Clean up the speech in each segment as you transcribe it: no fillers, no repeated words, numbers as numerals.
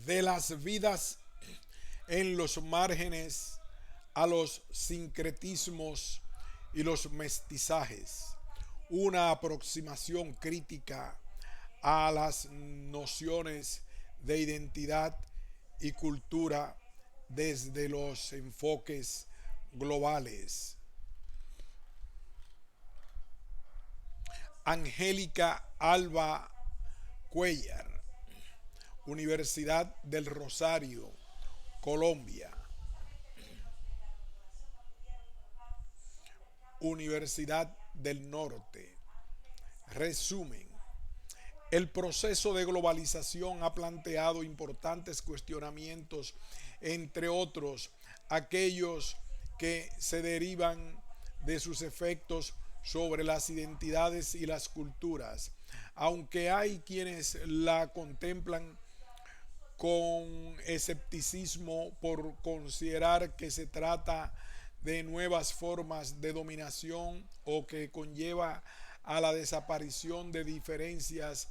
de las vidas en los márgenes a los sincretismos y los mestizajes, una aproximación crítica a las nociones de identidad y cultura desde los enfoques globales. Angélica Alba Cuellar, Universidad del Rosario, Colombia. Universidad del Norte. Resumen. El proceso de globalización ha planteado importantes cuestionamientos, entre otros aquellos que se derivan de sus efectos sobre las identidades y las culturas, aunque hay quienes la contemplan con escepticismo por considerar que se trata de nuevas formas de dominación o que conlleva a la desaparición de diferencias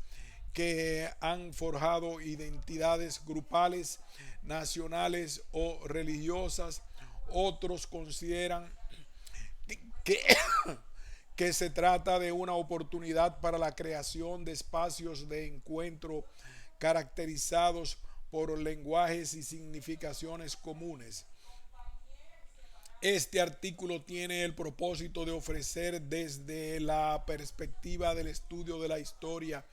que han forjado identidades grupales, nacionales o religiosas. Otros consideran que, que se trata de una oportunidad para la creación de espacios de encuentro caracterizados por lenguajes y significaciones comunes. Este artículo tiene el propósito de ofrecer desde la perspectiva del estudio de la historia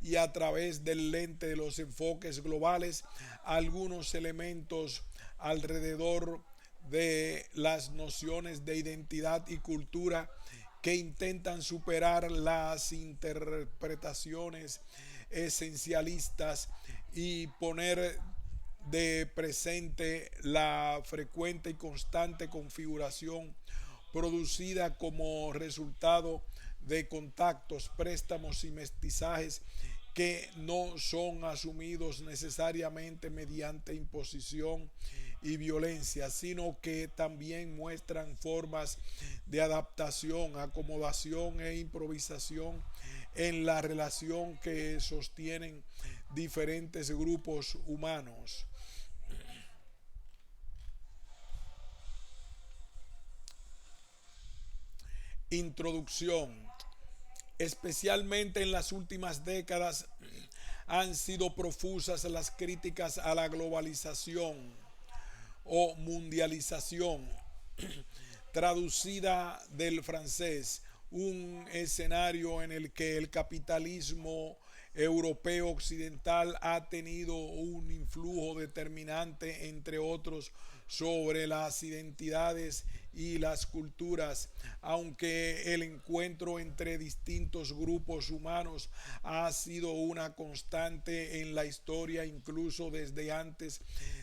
y a través del lente de los enfoques globales algunos elementos alrededor de las nociones de identidad y cultura que intentan superar las interpretaciones esencialistas y poner de presente la frecuente y constante configuración producida como resultado de contactos, préstamos y mestizajes que no son asumidos necesariamente mediante imposición y violencia, sino que también muestran formas de adaptación, acomodación e improvisación en la relación que sostienen diferentes grupos humanos. Introducción. Especialmente en las últimas décadas han sido profusas las críticas a la globalización o mundialización, traducida del francés, un escenario en el que el capitalismo europeo occidental ha tenido un influjo determinante, entre otros, sobre las identidades y las culturas, aunque el encuentro entre distintos grupos humanos ha sido una constante en la historia, incluso desde antes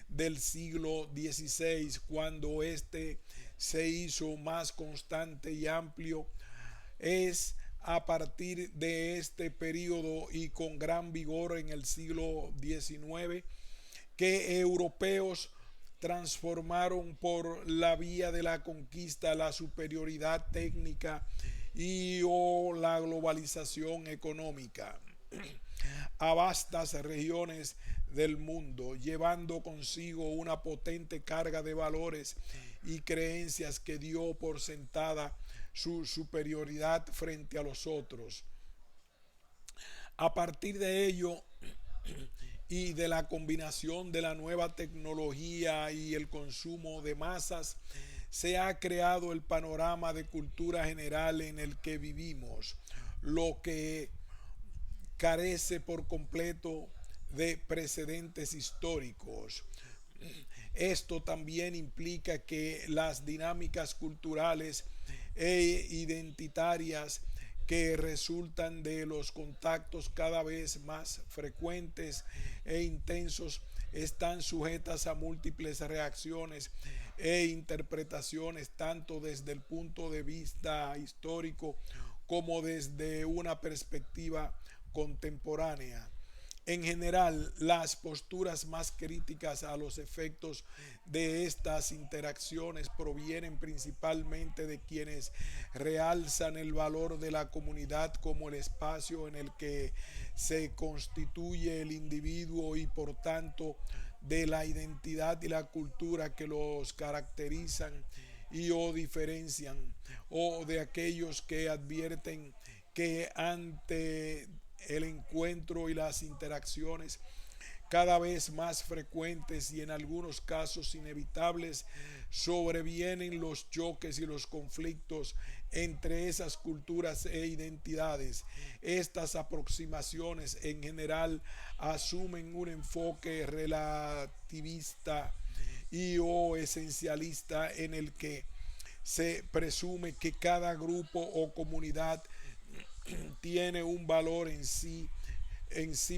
del siglo XVI, cuando este se hizo más constante y amplio. Es a partir de este periodo y con gran vigor en el siglo XIX que europeos transformaron por la vía de la conquista la superioridad técnica y o la globalización económica a vastas regiones del mundo, llevando consigo una potente carga de valores y creencias que dio por sentada su superioridad frente a los otros. A partir de ello y de la combinación de la nueva tecnología y el consumo de masas, se ha creado el panorama de cultura general en el que vivimos, lo que carece por completo de precedentes históricos. Esto también implica que las dinámicas culturales e identitarias que resultan de los contactos cada vez más frecuentes e intensos están sujetas a múltiples reacciones e interpretaciones tanto desde el punto de vista histórico como desde una perspectiva contemporánea. En general, las posturas más críticas a los efectos de estas interacciones provienen principalmente de quienes realzan el valor de la comunidad como el espacio en el que se constituye el individuo y por tanto de la identidad y la cultura que los caracterizan y o diferencian, o de aquellos que advierten que ante el encuentro y las interacciones cada vez más frecuentes y en algunos casos inevitables sobrevienen los choques y los conflictos entre esas culturas e identidades. Estas aproximaciones en general asumen un enfoque relativista y o esencialista en el que se presume que cada grupo o comunidad tiene un valor en sí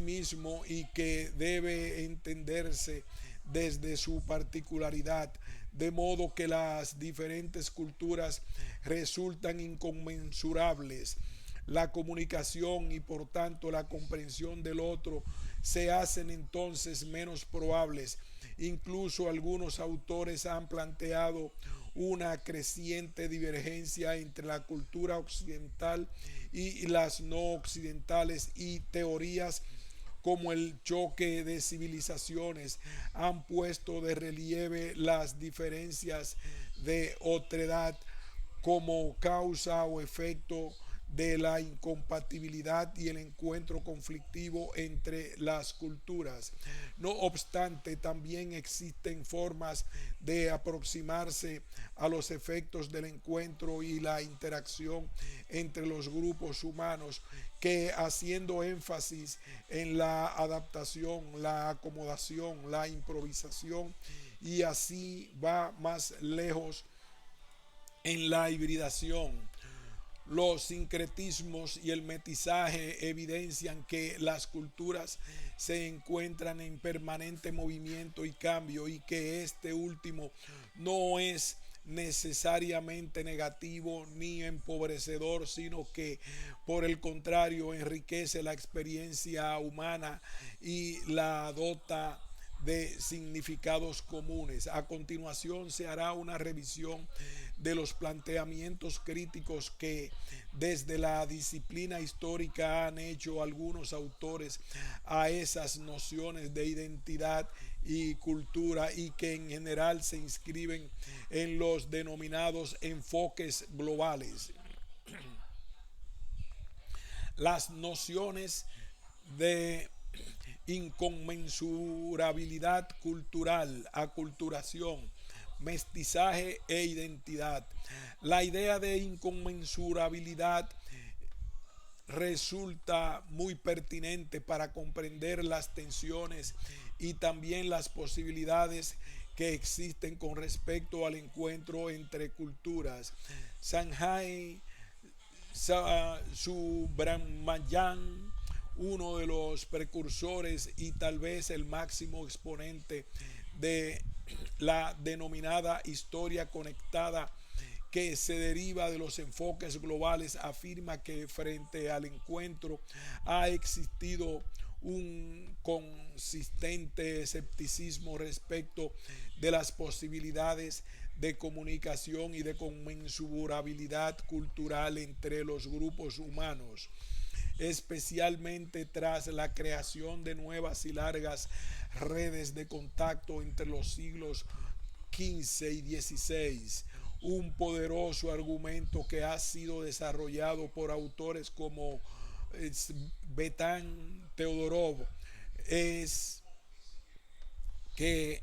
mismo y que debe entenderse desde su particularidad, de modo que las diferentes culturas resultan inconmensurables. La comunicación y por tanto la comprensión del otro se hacen entonces menos probables. Incluso algunos autores han planteado una creciente divergencia entre la cultura occidental y las no occidentales, y teorías como el choque de civilizaciones han puesto de relieve las diferencias de otredad como causa o efecto de la incompatibilidad y el encuentro conflictivo entre las culturas. No obstante, también existen formas de aproximarse a los efectos del encuentro y la interacción entre los grupos humanos que, haciendo énfasis en la adaptación, la acomodación, la improvisación, y así va más lejos en la hibridación. Los sincretismos y el mestizaje evidencian que las culturas se encuentran en permanente movimiento y cambio, y que este último no es necesariamente negativo ni empobrecedor, sino que por el contrario enriquece la experiencia humana y la dota de significados comunes. A continuación se hará una revisión de los planteamientos críticos que desde la disciplina histórica han hecho algunos autores a esas nociones de identidad y cultura, y que en general se inscriben en los denominados enfoques globales. Las nociones de inconmensurabilidad cultural, aculturación, mestizaje e identidad. La idea de inconmensurabilidad resulta muy pertinente para comprender las tensiones y también las posibilidades que existen con respecto al encuentro entre culturas. Sanjay Subrahmanyan, uno de los precursores y tal vez el máximo exponente de la denominada historia conectada que se deriva de los enfoques globales, afirma que frente al encuentro ha existido un consistente escepticismo respecto de las posibilidades de comunicación y de conmensurabilidad cultural entre los grupos humanos, especialmente tras la creación de nuevas y largas redes de contacto entre los siglos XV y XVI. Un poderoso argumento que ha sido desarrollado por autores como Betan Teodorov es que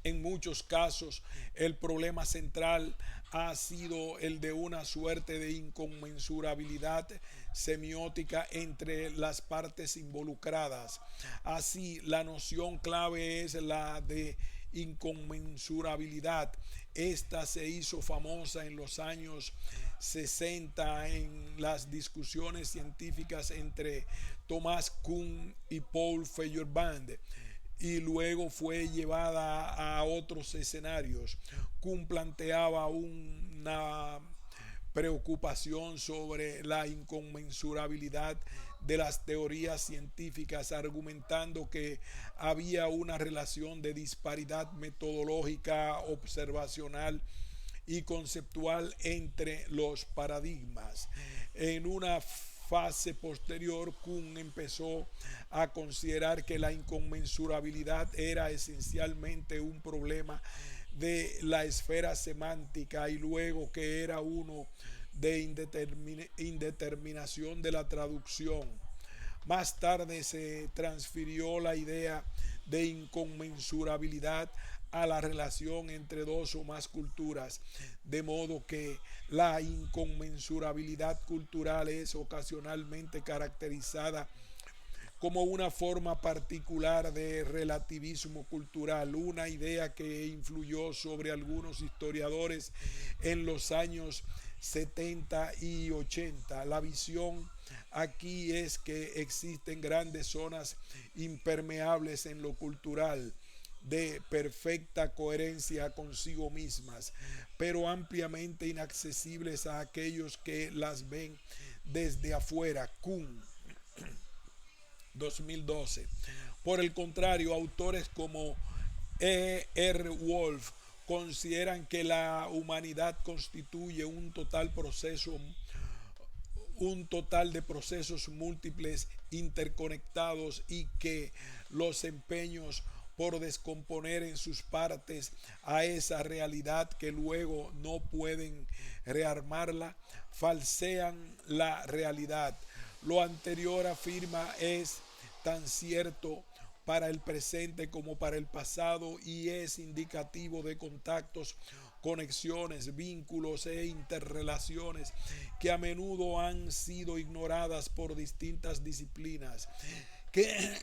en muchos casos el problema central ha sido el de una suerte de inconmensurabilidad semiótica entre las partes involucradas. Así, la noción clave es la de inconmensurabilidad. Esta se hizo famosa en los años 60 en las discusiones científicas entre Thomas Kuhn y Paul Feyerabend, y luego fue llevada a otros escenarios. Kuhn planteaba una preocupación sobre la inconmensurabilidad de las teorías científicas, argumentando que había una relación de disparidad metodológica, observacional y conceptual entre los paradigmas. En una fase posterior, Kuhn empezó a considerar que la inconmensurabilidad era esencialmente un problema de la esfera semántica y luego que era uno de indeterminación de la traducción. Más tarde se transfirió la idea de inconmensurabilidad a la relación entre dos o más culturas, de modo que la inconmensurabilidad cultural es ocasionalmente caracterizada como una forma particular de relativismo cultural, una idea que influyó sobre algunos historiadores en los años 70 y 80. La visión aquí es que existen grandes zonas impermeables en lo cultural, de perfecta coherencia consigo mismas, pero ampliamente inaccesibles a aquellos que las ven desde afuera. Kuhn, 2012. Por el contrario, autores como E.R. Wolf consideran que la humanidad constituye un total de procesos múltiples interconectados y que los empeños por descomponer en sus partes a esa realidad que luego no pueden rearmarla, falsean la realidad. Lo anterior, afirma, es tan cierto para el presente como para el pasado y es indicativo de contactos, conexiones, vínculos e interrelaciones que a menudo han sido ignoradas por distintas disciplinas que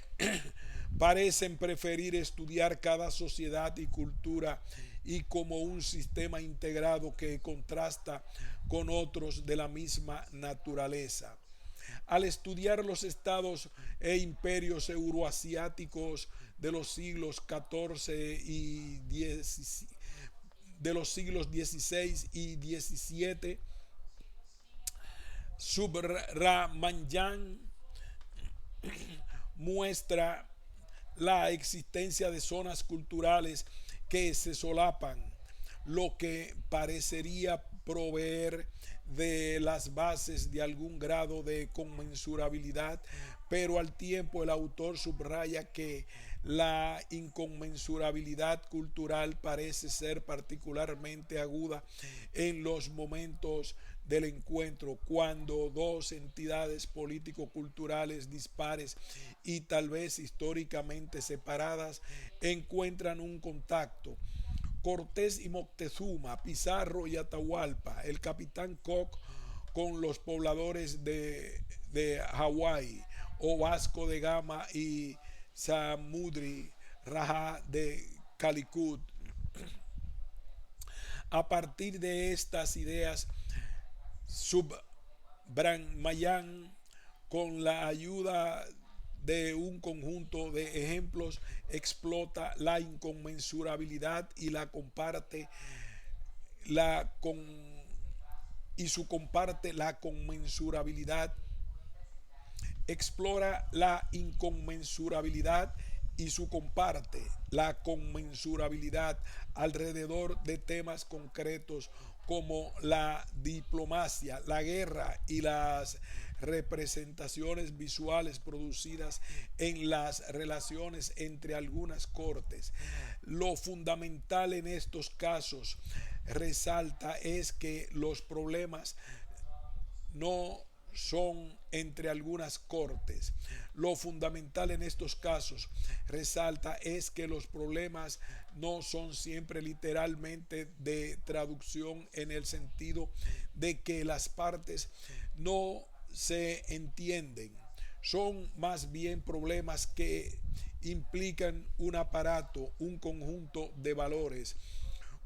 parecen preferir estudiar cada sociedad y cultura y como un sistema integrado que contrasta con otros de la misma naturaleza. Al estudiar los estados e imperios euroasiáticos de los siglos XIV y de los siglos XVI y XVII, Subramanian muestra la existencia de zonas culturales que se solapan, lo que parecería proveer de las bases de algún grado de conmensurabilidad, pero al tiempo el autor subraya que la inconmensurabilidad cultural parece ser particularmente aguda en los momentos del encuentro, cuando dos entidades político-culturales dispares y tal vez históricamente separadas encuentran un contacto. Cortés y Moctezuma, Pizarro y Atahualpa, el capitán Cook con los pobladores de Hawái, o Vasco de Gama y Samudri Raja de Calicut. A partir de estas ideas, Subramanian, con la ayuda de un conjunto de ejemplos, explota la inconmensurabilidad y la comparte comparte la conmensurabilidad, explora la inconmensurabilidad y su comparte la conmensurabilidad alrededor de temas concretos como la diplomacia, la guerra y las representaciones visuales producidas en las relaciones entre algunas cortes. Lo fundamental en estos casos, resalta, es que los problemas no son entre algunas cortes. Lo fundamental en estos casos, resalta, es que los problemas no son siempre literalmente de traducción, en el sentido de que las partes no se entienden. Son más bien problemas que implican un aparato, un conjunto de valores,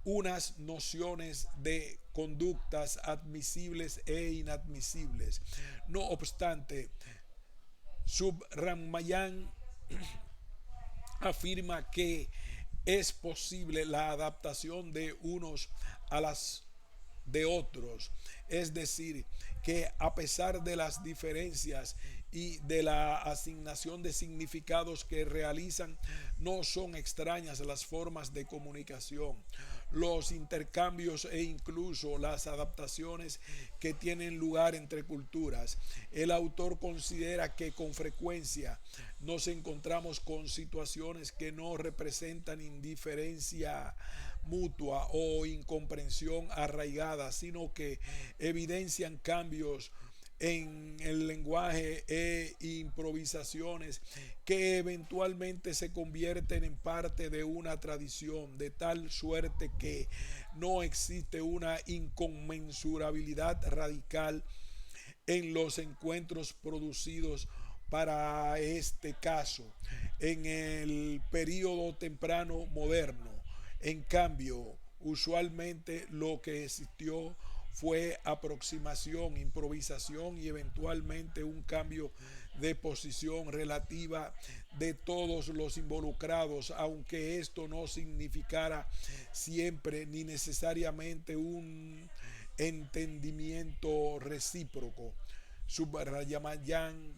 unas nociones de conductas admisibles e inadmisibles. No obstante, Subramanian afirma que es posible la adaptación de unos a las de otros, es decir, que a pesar de las diferencias y de la asignación de significados que realizan no son extrañas a las formas de comunicación, los intercambios e incluso las adaptaciones que tienen lugar entre culturas. El autor considera que con frecuencia nos encontramos con situaciones que no representan indiferencia mutua o incomprensión arraigada, sino que evidencian cambios en el lenguaje e improvisaciones que eventualmente se convierten en parte de una tradición, de tal suerte que no existe una inconmensurabilidad radical en los encuentros producidos para este caso en el período temprano moderno. En cambio, usualmente lo que existió fue aproximación, improvisación y eventualmente un cambio de posición relativa de todos los involucrados, aunque esto no significara siempre ni necesariamente un entendimiento recíproco. Subrayamayan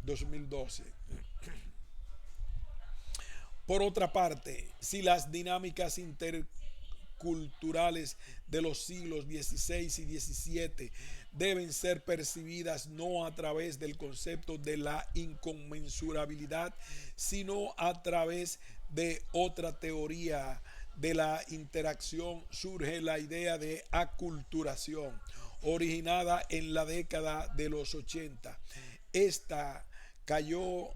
2012. Por otra parte, si las dinámicas interculturales de los siglos XVI y XVII deben ser percibidas no a través del concepto de la inconmensurabilidad, sino a través de otra teoría de la interacción, surge la idea de aculturación, originada en la década de los 80. Esta cayó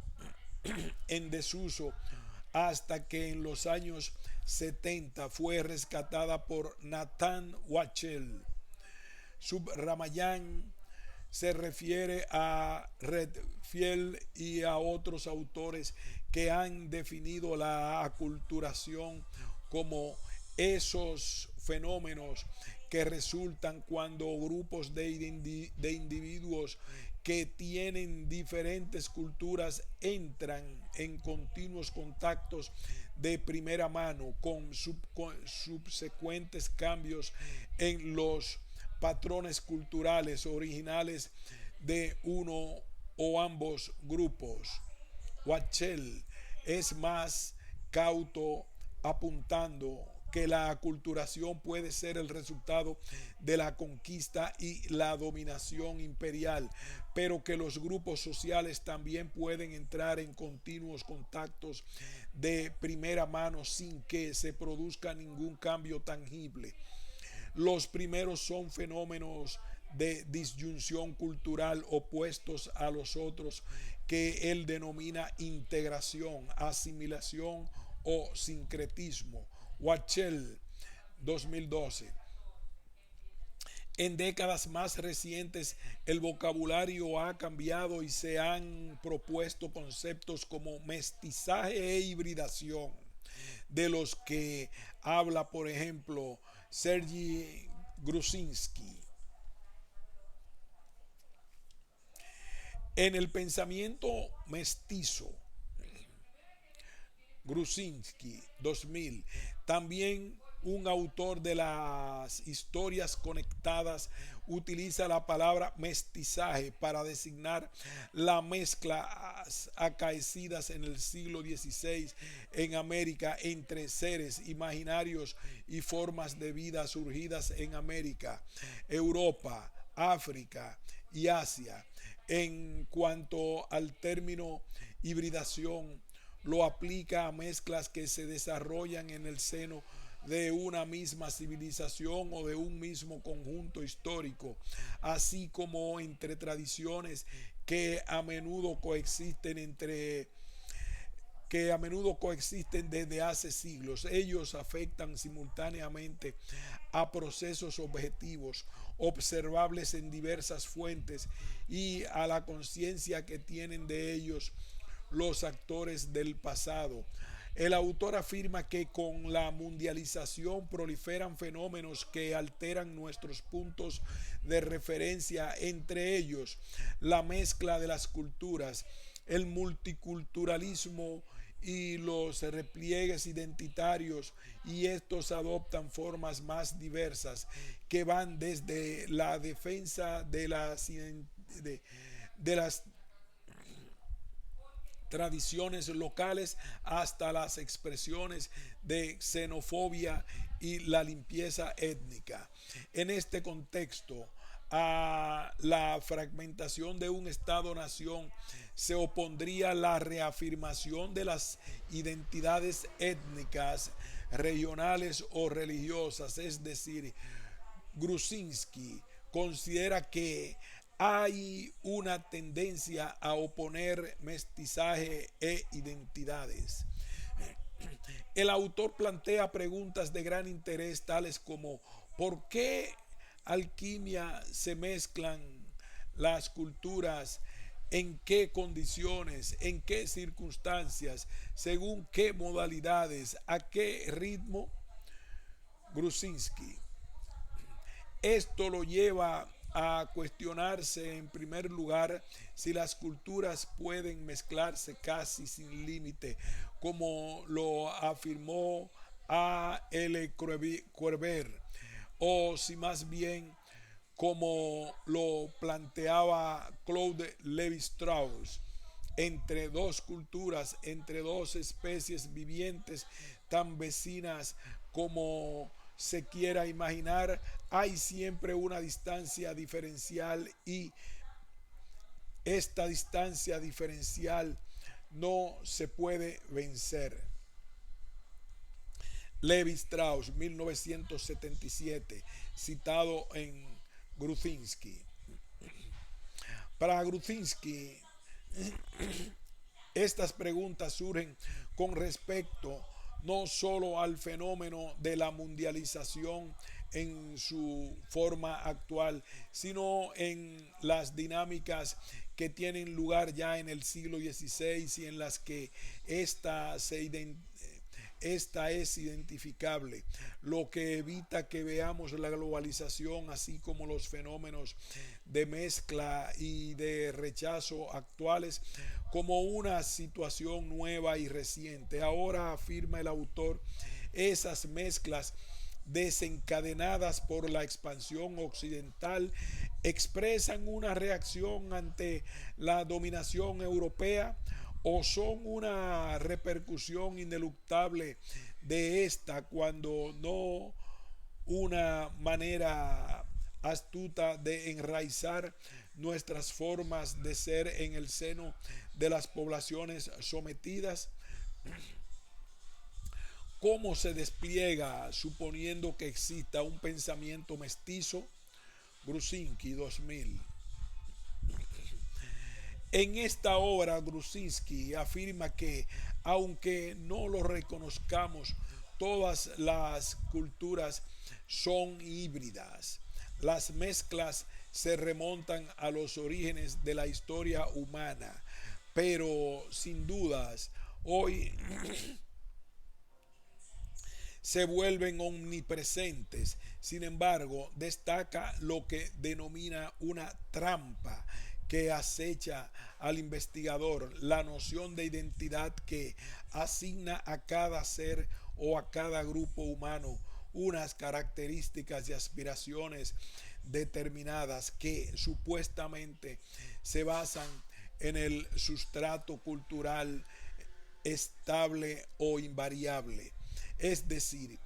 en desuso hasta que en los años 70 fue rescatada por Nathan Wachtel. Subramayan se refiere a Redfield y a otros autores que han definido la aculturación como esos fenómenos que resultan cuando grupos de individuos que tienen diferentes culturas entran en continuos contactos de primera mano con subsecuentes cambios en los patrones culturales originales de uno o ambos grupos. Wachtel es más cauto apuntando que la aculturación puede ser el resultado de la conquista y la dominación imperial, pero que los grupos sociales también pueden entrar en continuos contactos de primera mano sin que se produzca ningún cambio tangible. Los primeros son fenómenos de disyunción cultural opuestos a los otros que él denomina integración, asimilación o sincretismo. Wachtel 2012. En décadas más recientes el vocabulario ha cambiado y se han propuesto conceptos como mestizaje e hibridación, de los que habla, por ejemplo, Sergei Gruzinski. En el pensamiento mestizo, Gruzinski 2000, también un autor de las historias conectadas utiliza la palabra mestizaje para designar las mezclas acaecidas en el siglo XVI en América entre seres imaginarios y formas de vida surgidas en América, Europa, África y Asia. En cuanto al término hibridación, lo aplica a mezclas que se desarrollan en el seno de una misma civilización o de un mismo conjunto histórico, así como entre tradiciones que a menudo coexisten desde hace siglos. Ellos afectan simultáneamente a procesos objetivos observables en diversas fuentes y a la conciencia que tienen de ellos los actores del pasado. El autor afirma que con la mundialización proliferan fenómenos que alteran nuestros puntos de referencia, entre ellos la mezcla de las culturas, el multiculturalismo y los repliegues identitarios, y estos adoptan formas más diversas que van desde la defensa de las tradiciones locales hasta las expresiones de xenofobia y la limpieza étnica. En este contexto, a la fragmentación de un Estado-nación se opondría la reafirmación de las identidades étnicas, regionales o religiosas, es decir, Gruzinski considera que hay una tendencia a oponer mestizaje e identidades. El autor plantea preguntas de gran interés tales como ¿por qué alquimia se mezclan las culturas? ¿En qué condiciones? ¿En qué circunstancias? ¿Según qué modalidades? ¿A qué ritmo? Gruzinski. Esto lo lleva a cuestionarse en primer lugar si las culturas pueden mezclarse casi sin límite, como lo afirmó A. L. Corber, o si más bien como lo planteaba Claude Lévi-Strauss, entre dos culturas, entre dos especies vivientes tan vecinas como se quiera imaginar, hay siempre una distancia diferencial y esta distancia diferencial no se puede vencer. Levi Strauss, 1977, citado en Gruzinski. Para Gruzinski, estas preguntas surgen con respecto no solo al fenómeno de la mundialización en su forma actual, sino en las dinámicas que tienen lugar ya en el siglo XVI y en las que esta es identificable, lo que evita que veamos la globalización, así como los fenómenos de mezcla y de rechazo actuales, como una situación nueva y reciente. Ahora, afirma el autor, esas mezclas desencadenadas por la expansión occidental expresan una reacción ante la dominación europea o son una repercusión ineluctable de esta, cuando no una manera astuta de enraizar nuestras formas de ser en el seno de las poblaciones sometidas. ¿Cómo se despliega suponiendo que exista un pensamiento mestizo? Gruzinski, 2000. En esta obra, Gruzinski afirma que, aunque no lo reconozcamos, todas las culturas son híbridas. Las mezclas se remontan a los orígenes de la historia humana, pero sin dudas, hoy se vuelven omnipresentes. Sin embargo, destaca lo que denomina una trampa que acecha al investigador, la noción de identidad que asigna a cada ser o a cada grupo humano unas características y aspiraciones determinadas que supuestamente se basan en el sustrato cultural estable o invariable. Es decir,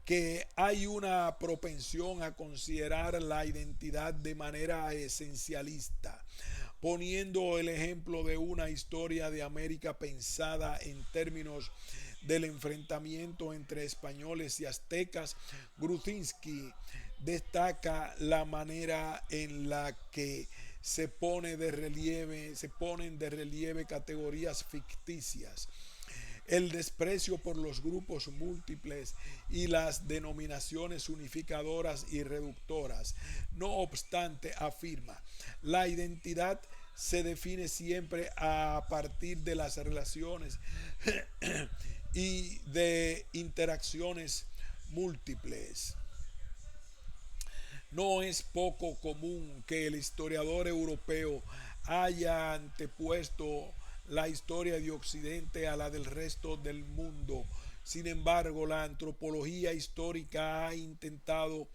que hay una propensión a considerar la identidad de manera esencialista, poniendo el ejemplo de una historia de América pensada en términos del enfrentamiento entre españoles y aztecas. Gruzinski destaca la manera en la que se ponen de relieve categorías ficticias, el desprecio por los grupos múltiples y las denominaciones unificadoras y reductoras. No obstante, afirma, la identidad se define siempre a partir de las relaciones y de interacciones múltiples. No es poco común que el historiador europeo haya antepuesto la historia de Occidente a la del resto del mundo. Sin embargo, la antropología histórica ha intentado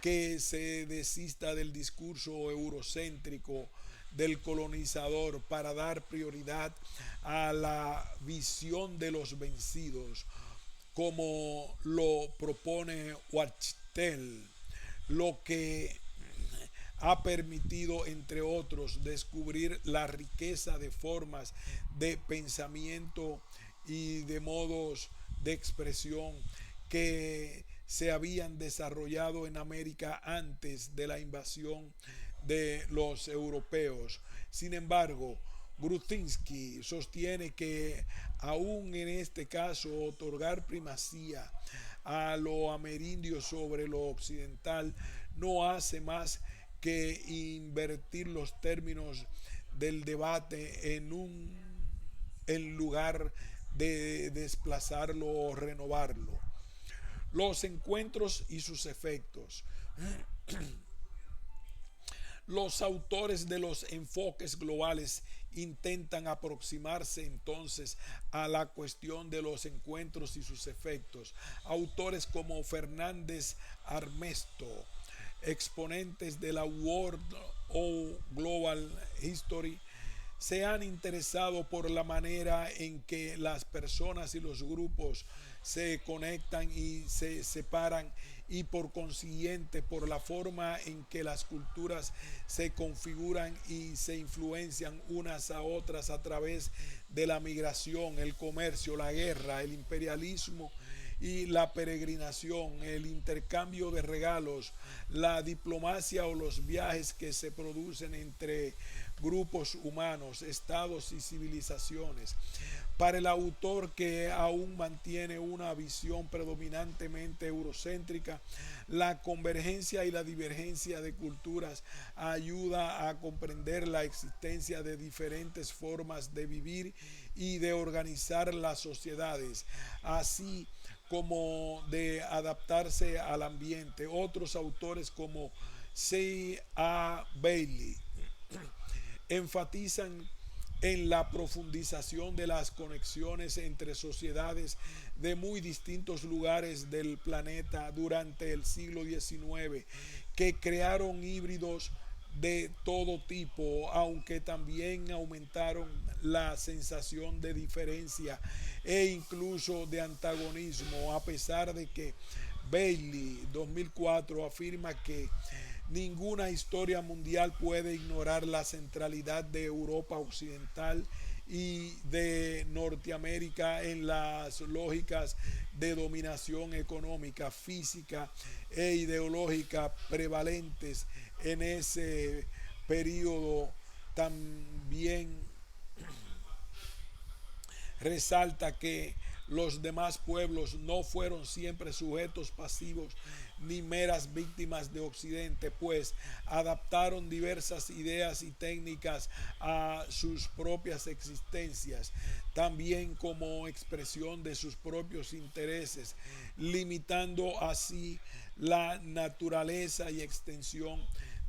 que se desista del discurso eurocéntrico del colonizador para dar prioridad a la visión de los vencidos, como lo propone Wachtel, lo que ha permitido, entre otros, descubrir la riqueza de formas de pensamiento y de modos de expresión que se habían desarrollado en América antes de la invasión de los europeos. Sin embargo, Grudzinski sostiene que aún en este caso otorgar primacía a lo amerindio sobre lo occidental no hace más que invertir los términos del debate en lugar de desplazarlo o renovarlo. Los encuentros y sus efectos. Los autores de los enfoques globales intentan aproximarse entonces a la cuestión de los encuentros y sus efectos. Autores como Fernández Armesto, exponentes de la World o Global History, se han interesado por la manera en que las personas y los grupos se conectan y se separan, y por consiguiente por la forma en que las culturas se configuran y se influencian unas a otras a través de la migración, el comercio, la guerra, el imperialismo y la peregrinación, el intercambio de regalos, la diplomacia o los viajes que se producen entre grupos humanos, estados y civilizaciones. Para el autor, que aún mantiene una visión predominantemente eurocéntrica, la convergencia y la divergencia de culturas ayuda a comprender la existencia de diferentes formas de vivir y de organizar las sociedades, así como de adaptarse al ambiente. Otros autores como C. A. Bailey enfatizan en la profundización de las conexiones entre sociedades de muy distintos lugares del planeta durante el siglo XIX, que crearon híbridos de todo tipo, aunque también aumentaron la sensación de diferencia e incluso de antagonismo, a pesar de que Bailey 2004 afirma que ninguna historia mundial puede ignorar la centralidad de Europa Occidental y de Norteamérica en las lógicas de dominación económica, física e ideológica prevalentes en ese periodo. También resalta que los demás pueblos no fueron siempre sujetos pasivos ni meras víctimas de Occidente, pues adaptaron diversas ideas y técnicas a sus propias existencias, también como expresión de sus propios intereses, limitando así la naturaleza y extensión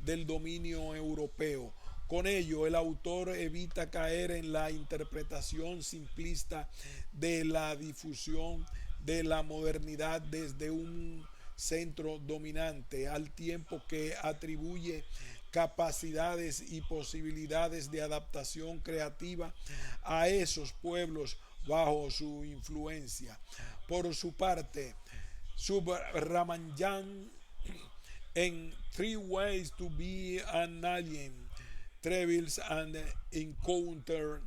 del dominio europeo. Con ello, el autor evita caer en la interpretación simplista de la difusión de la modernidad desde un centro dominante, al tiempo que atribuye capacidades y posibilidades de adaptación creativa a esos pueblos bajo su influencia. Por su parte, Subrahmanyan, en Three Ways to Be an Alien, Travels and Encounter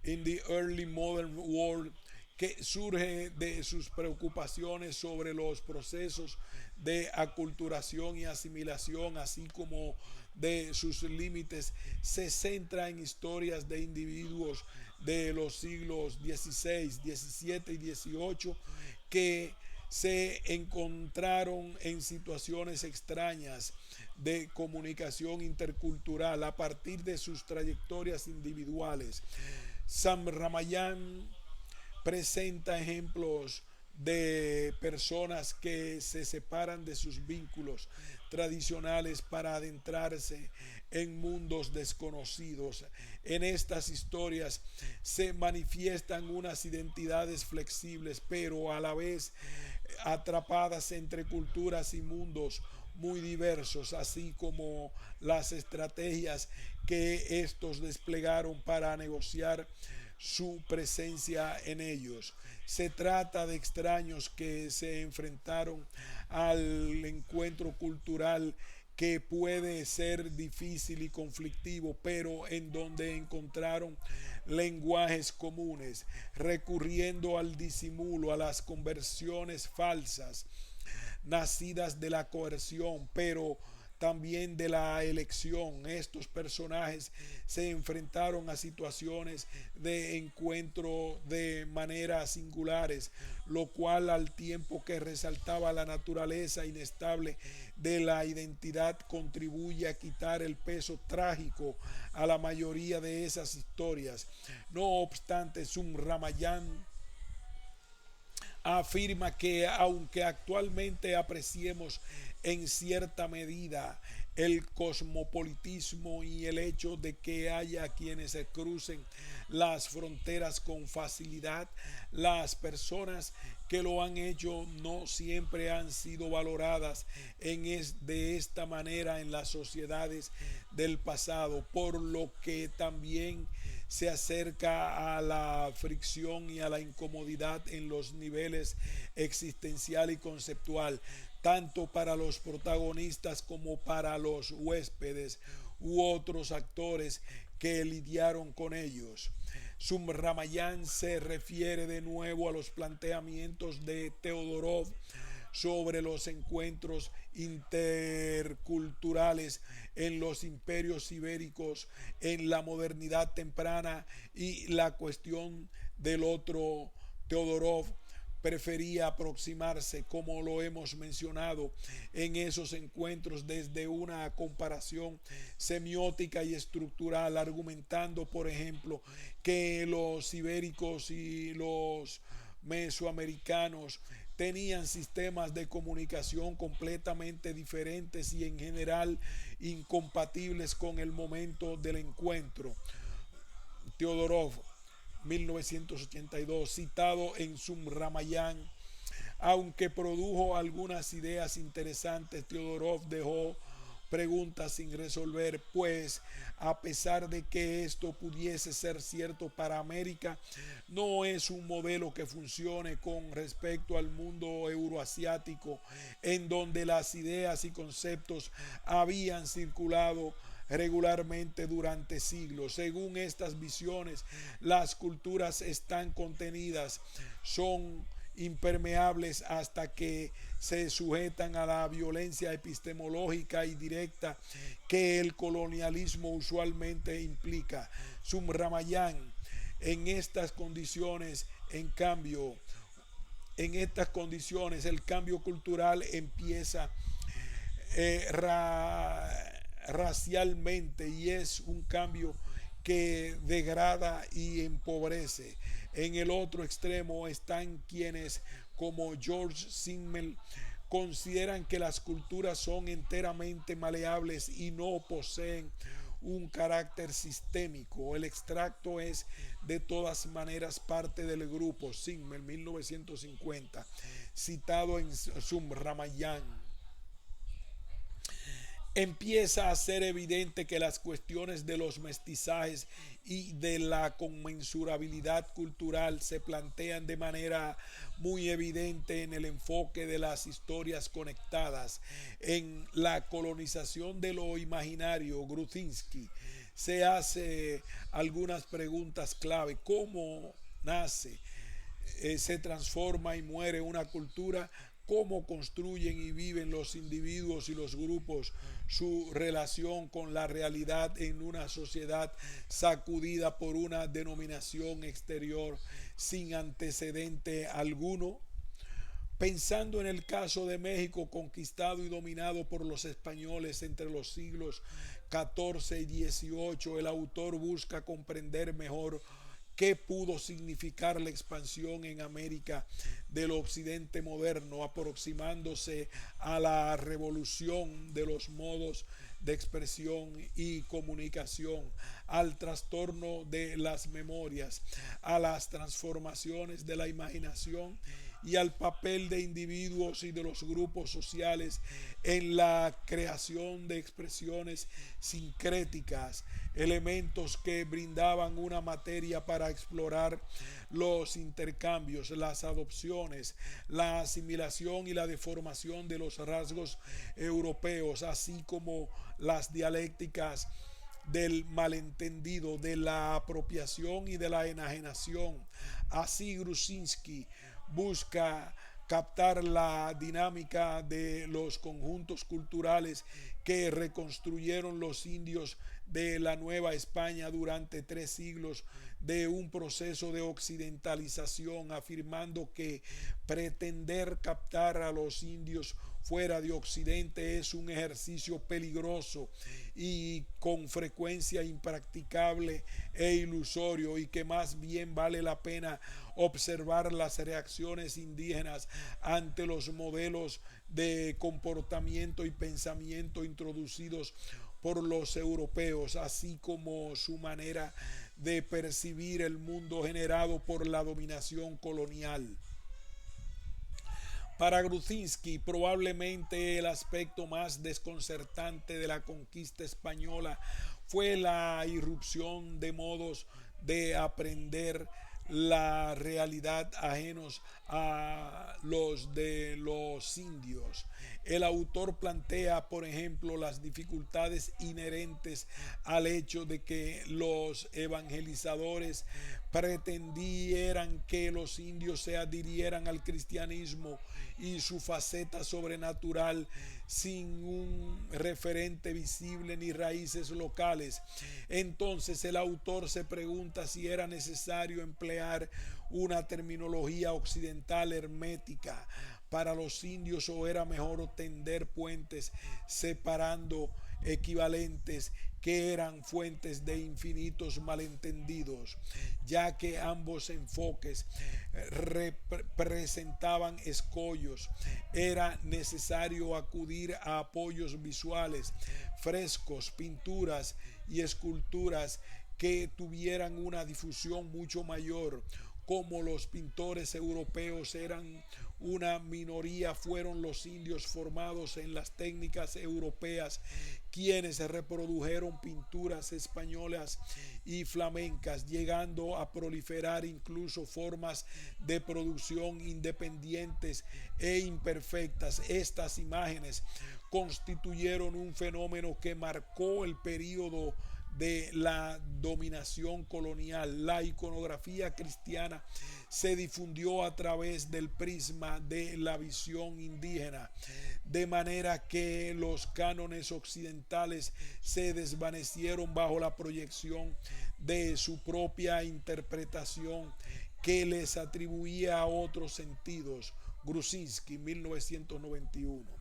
in the Early Modern World, que surge de sus preocupaciones sobre los procesos de aculturación y asimilación, así como de sus límites, se centra en historias de individuos de los siglos XVI, XVII y XVIII que se encontraron en situaciones extrañas de comunicación intercultural a partir de sus trayectorias individuales. Sam Ramayan presenta ejemplos de personas que se separan de sus vínculos tradicionales para adentrarse en mundos desconocidos. En estas historias se manifiestan unas identidades flexibles, pero a la vez atrapadas entre culturas y mundos muy diversos, así como las estrategias que estos desplegaron para negociar su presencia en ellos. Se trata de extraños que se enfrentaron al encuentro cultural que puede ser difícil y conflictivo, pero en donde encontraron lenguajes comunes, recurriendo al disimulo, a las conversiones falsas, nacidas de la coerción, pero también de la elección. Estos personajes se enfrentaron a situaciones de encuentro de maneras singulares, lo cual al tiempo que resaltaba la naturaleza inestable de la identidad contribuye a quitar el peso trágico a la mayoría de esas historias. No obstante, Sumramayán afirma que aunque actualmente apreciemos en cierta medida el cosmopolitismo y el hecho de que haya quienes se crucen las fronteras con facilidad, las personas que lo han hecho no siempre han sido valoradas de esta manera en las sociedades del pasado, por lo que también se acerca a la fricción y a la incomodidad en los niveles existencial y conceptual, tanto para los protagonistas como para los huéspedes u otros actores que lidiaron con ellos. Sumramayán se refiere de nuevo a los planteamientos de Teodorov sobre los encuentros interculturales en los imperios ibéricos en la modernidad temprana y la cuestión del otro. Teodorov prefería aproximarse, como lo hemos mencionado, en esos encuentros desde una comparación semiótica y estructural, argumentando, por ejemplo, que los ibéricos y los mesoamericanos tenían sistemas de comunicación completamente diferentes y en general incompatibles con el momento del encuentro. Teodorov, 1982, citado en Sumramayán. Aunque produjo algunas ideas interesantes, Teodorov dejó preguntas sin resolver, pues a pesar de que esto pudiese ser cierto para América, no es un modelo que funcione con respecto al mundo euroasiático, en donde las ideas y conceptos habían circulado regularmente durante siglos. Según estas visiones, las culturas están contenidas, son impermeables hasta que se sujetan a la violencia epistemológica y directa que el colonialismo usualmente implica. Sumramayán, en estas condiciones, el cambio cultural empieza racialmente y es un cambio que degrada y empobrece. En el otro extremo están quienes, como George Simmel, consideran que las culturas son enteramente maleables y no poseen un carácter sistémico. El extracto es de todas maneras parte del grupo. Simmel, 1950, citado en Sumramayán. Empieza a ser evidente que las cuestiones de los mestizajes y de la conmensurabilidad cultural se plantean de manera muy evidente en el enfoque de las historias conectadas. En la colonización de lo imaginario, Grudzinski se hace algunas preguntas clave. ¿Cómo nace, se transforma y muere una cultura? ¿Cómo construyen y viven los individuos y los grupos su relación con la realidad en una sociedad sacudida por una denominación exterior sin antecedente alguno? Pensando en el caso de México, conquistado y dominado por los españoles entre los siglos XIV y XVIII, el autor busca comprender mejor qué pudo significar la expansión en América del occidente moderno, aproximándose a la revolución de los modos de expresión y comunicación, al trastorno de las memorias, a las transformaciones de la imaginación y al papel de individuos y de los grupos sociales en la creación de expresiones sincréticas, elementos que brindaban una materia para explorar los intercambios, las adopciones, la asimilación y la deformación de los rasgos europeos, así como las dialécticas del malentendido, de la apropiación y de la enajenación. Así Gruzinski busca captar la dinámica de los conjuntos culturales que reconstruyeron los indios de la Nueva España durante 3 siglos de un proceso de occidentalización, afirmando que pretender captar a los indios fuera de Occidente es un ejercicio peligroso y con frecuencia impracticable e ilusorio, y que más bien vale la pena observar las reacciones indígenas ante los modelos de comportamiento y pensamiento introducidos por los europeos, así como su manera de percibir el mundo generado por la dominación colonial. Para Gruzinski, probablemente el aspecto más desconcertante de la conquista española fue la irrupción de modos de aprender la realidad ajenos a los de los indios. El autor plantea, por ejemplo, las dificultades inherentes al hecho de que los evangelizadores pretendieran que los indios se adhirieran al cristianismo y su faceta sobrenatural sin un referente visible ni raíces locales. Entonces el autor se pregunta si era necesario emplear una terminología occidental hermética para los indios, o era mejor tender puentes separando equivalentes que eran fuentes de infinitos malentendidos, ya que ambos enfoques representaban escollos. Era necesario acudir a apoyos visuales, frescos, pinturas y esculturas que tuvieran una difusión mucho mayor. Como los pintores europeos eran una minoría, fueron los indios formados en las técnicas europeas quienes reprodujeron pinturas españolas y flamencas, llegando a proliferar incluso formas de producción independientes e imperfectas. Estas imágenes constituyeron un fenómeno que marcó el período de la dominación colonial. La iconografía cristiana se difundió a través del prisma de la visión indígena, de manera que los cánones occidentales se desvanecieron bajo la proyección de su propia interpretación, que les atribuía a otros sentidos. Gruzinski, 1991.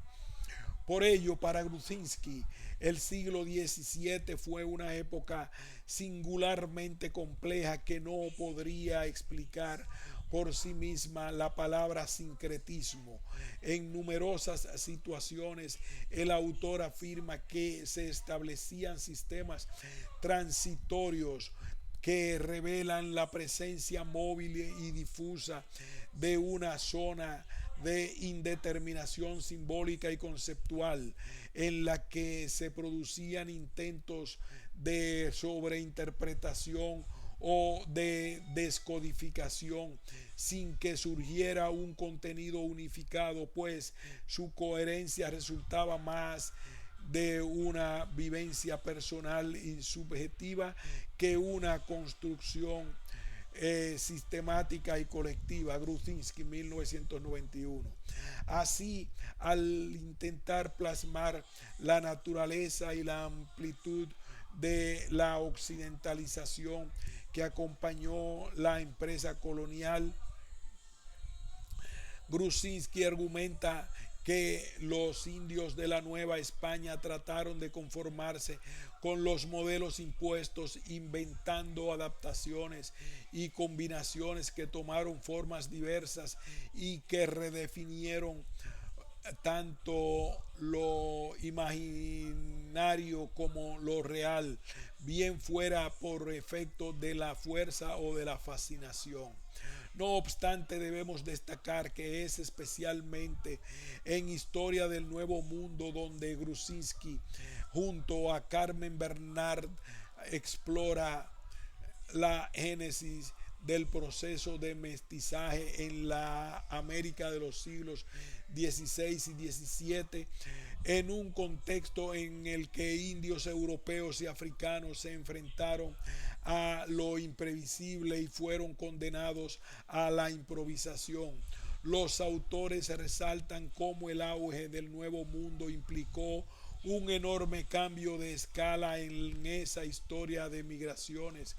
Por ello, para Gruzinski, el siglo XVII fue una época singularmente compleja que no podría explicar por sí misma la palabra sincretismo. En numerosas situaciones, el autor afirma que se establecían sistemas transitorios que revelan la presencia móvil y difusa de una zona de indeterminación simbólica y conceptual, en la que se producían intentos de sobreinterpretación o de descodificación sin que surgiera un contenido unificado, pues su coherencia resultaba más de una vivencia personal y subjetiva que una construcción sistemática y colectiva. Gruzinski, 1991. Así, al intentar plasmar la naturaleza y la amplitud de la occidentalización que acompañó la empresa colonial, Gruzinski argumenta que los indios de la Nueva España trataron de conformarse con los modelos impuestos, inventando adaptaciones y combinaciones que tomaron formas diversas y que redefinieron tanto lo imaginario como lo real, bien fuera por efecto de la fuerza o de la fascinación. No obstante, debemos destacar que es especialmente en Historia del Nuevo Mundo donde Grusinski, junto a Carmen Bernard, explora la génesis del proceso de mestizaje en la América de los siglos XVI y XVII, en un contexto en el que indios europeos y africanos se enfrentaron a lo imprevisible y fueron condenados a la improvisación. Los autores resaltan cómo el auge del Nuevo Mundo implicó un enorme cambio de escala en esa historia de migraciones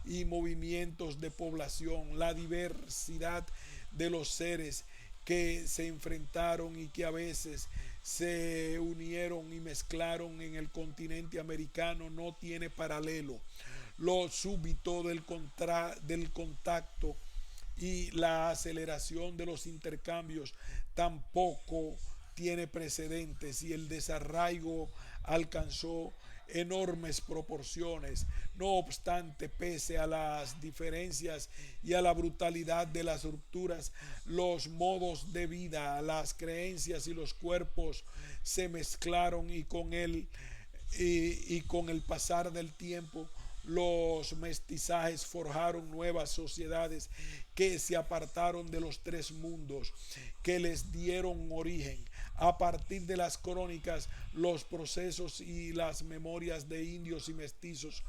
y movimientos de población, la diversidad de los seres que se enfrentaron y que a veces se unieron y mezclaron en el continente americano no tiene paralelo. Lo súbito del contacto y la aceleración de los intercambios tampoco tiene precedentes y el desarraigo alcanzó enormes proporciones. No obstante, pese a las diferencias y a la brutalidad de las rupturas, los modos de vida, las creencias y los cuerpos se mezclaron y con el pasar del tiempo los mestizajes forjaron nuevas sociedades que se apartaron de los tres mundos que les dieron origen. A partir de las crónicas, los procesos y las memorias de indios y mestizos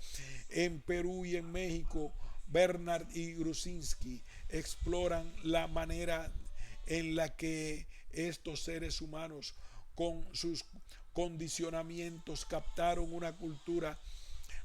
en Perú y en México, Bernard y Grusinski exploran la manera en la que estos seres humanos con sus condicionamientos captaron una cultura,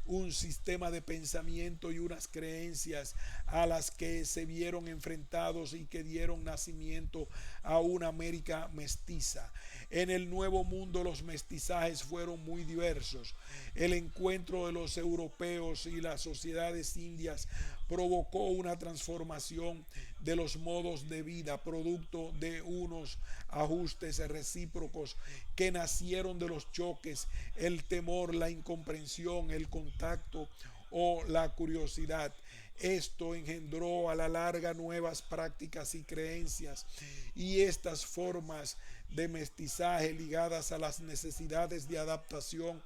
un sistema de pensamiento y unas creencias a las que se vieron enfrentados y que dieron nacimiento a una América mestiza. En el Nuevo Mundo los mestizajes fueron muy diversos. El encuentro de los europeos y las sociedades indias provocó una transformación de los modos de vida, producto de unos ajustes recíprocos que nacieron de los choques, el temor, la incomprensión, el contacto o la curiosidad. Esto engendró a la larga nuevas prácticas y creencias, y estas formas de mestizaje ligadas a las necesidades de adaptación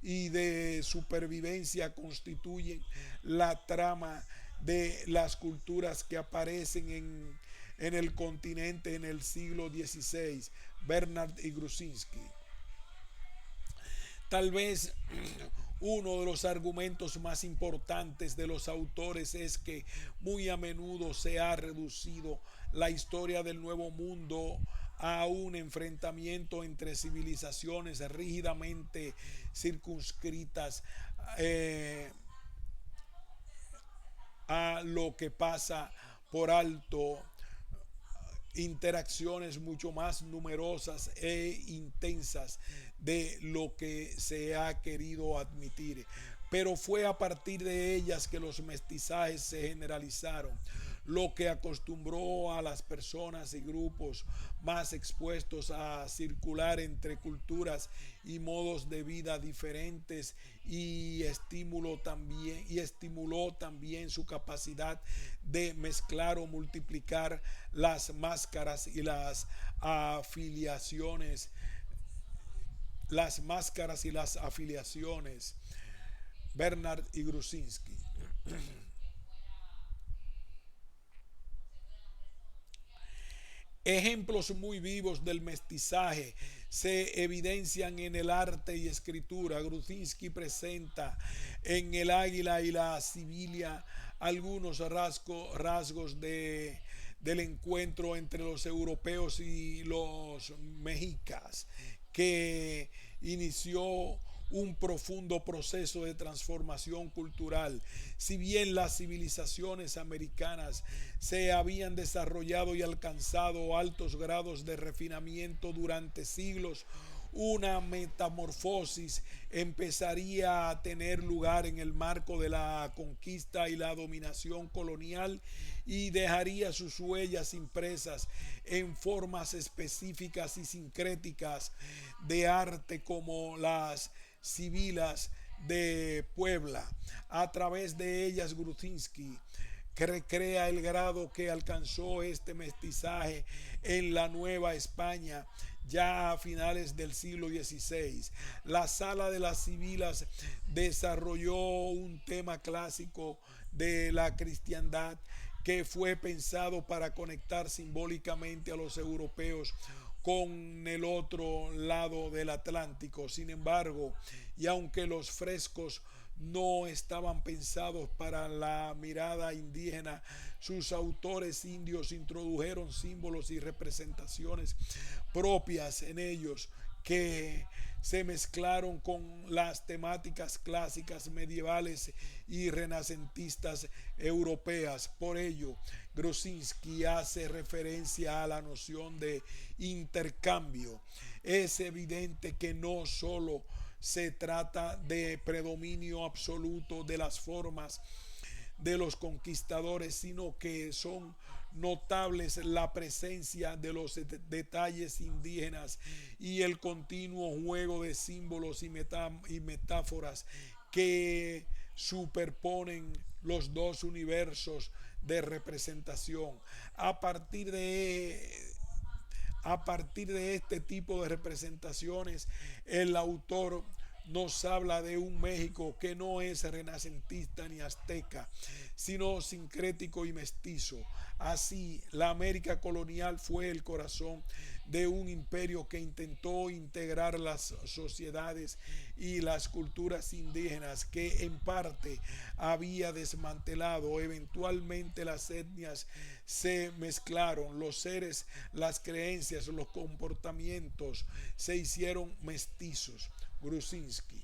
y de supervivencia constituyen la trama de las culturas que aparecen en el continente en el siglo XVI. Bernard y Grusinski. Tal vez uno de los argumentos más importantes de los autores es que muy a menudo se ha reducido la historia del Nuevo Mundo a un enfrentamiento entre civilizaciones rígidamente circunscritas a lo que pasa por alto interacciones mucho más numerosas e intensas de lo que se ha querido admitir. Pero fue a partir de ellas que los mestizajes se generalizaron, lo que acostumbró a las personas y grupos más expuestos a circular entre culturas y modos de vida diferentes y estimuló también su capacidad de mezclar o multiplicar las máscaras y las afiliaciones. Bernard y Grusinski. Ejemplos muy vivos del mestizaje se evidencian en el arte y escritura. Grusinski presenta en El Águila y la Sibilia algunos rasgos del encuentro entre los europeos y los mexicas, que inició un profundo proceso de transformación cultural. Si bien las civilizaciones americanas se habían desarrollado y alcanzado altos grados de refinamiento durante siglos, una metamorfosis empezaría a tener lugar en el marco de la conquista y la dominación colonial y dejaría sus huellas impresas en formas específicas y sincréticas de arte como las sibilas de Puebla. A través de ellas Grusinski que recrea el grado que alcanzó este mestizaje en la Nueva España ya a finales del siglo XVI. La Sala de las Sibilas desarrolló un tema clásico de la cristiandad que fue pensado para conectar simbólicamente a los europeos con el otro lado del Atlántico. Sin embargo, y aunque los frescos no estaban pensados para la mirada indígena, sus autores indios introdujeron símbolos y representaciones propias en ellos que se mezclaron con las temáticas clásicas medievales y renacentistas europeas. Por ello, Grosinski hace referencia a la noción de intercambio. Es evidente que no solo se trata de predominio absoluto de las formas de los conquistadores, sino que son notables la presencia de los detalles indígenas y el continuo juego de símbolos y metáforas que superponen los dos universos de representación. A partir de a partir de este tipo de representaciones, el autor nos habla de un México que no es renacentista ni azteca, sino sincrético y mestizo. Así, la América colonial fue el corazón de un imperio que intentó integrar las sociedades y las culturas indígenas que en parte había desmantelado. Eventualmente las etnias se mezclaron, los seres, las creencias, los comportamientos se hicieron mestizos. Grusinski.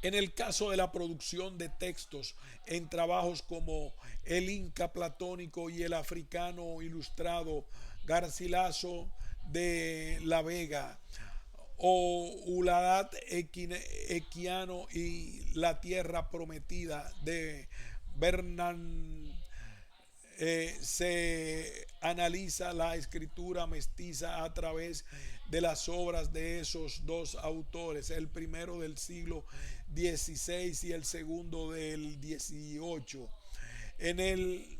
En el caso de la producción de textos en trabajos como el Inca platónico y el africano ilustrado, Garcilaso de la Vega o Uladat Equiano y la Tierra Prometida de Bernard, se analiza la escritura mestiza a través de las obras de esos dos autores, el primero del siglo XVI y el segundo del XVIII. En el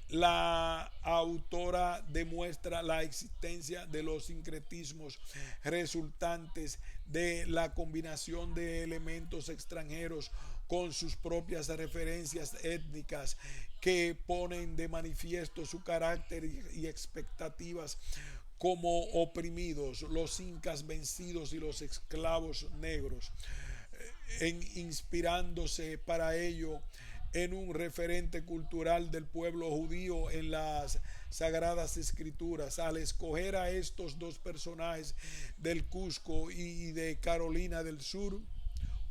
La autora demuestra la existencia de los sincretismos resultantes de la combinación de elementos extranjeros con sus propias referencias étnicas que ponen de manifiesto su carácter y expectativas como oprimidos, los incas vencidos y los esclavos negros, inspirándose para ello en un referente cultural del pueblo judío en las Sagradas Escrituras. Al escoger a estos dos personajes del Cusco y de Carolina del Sur,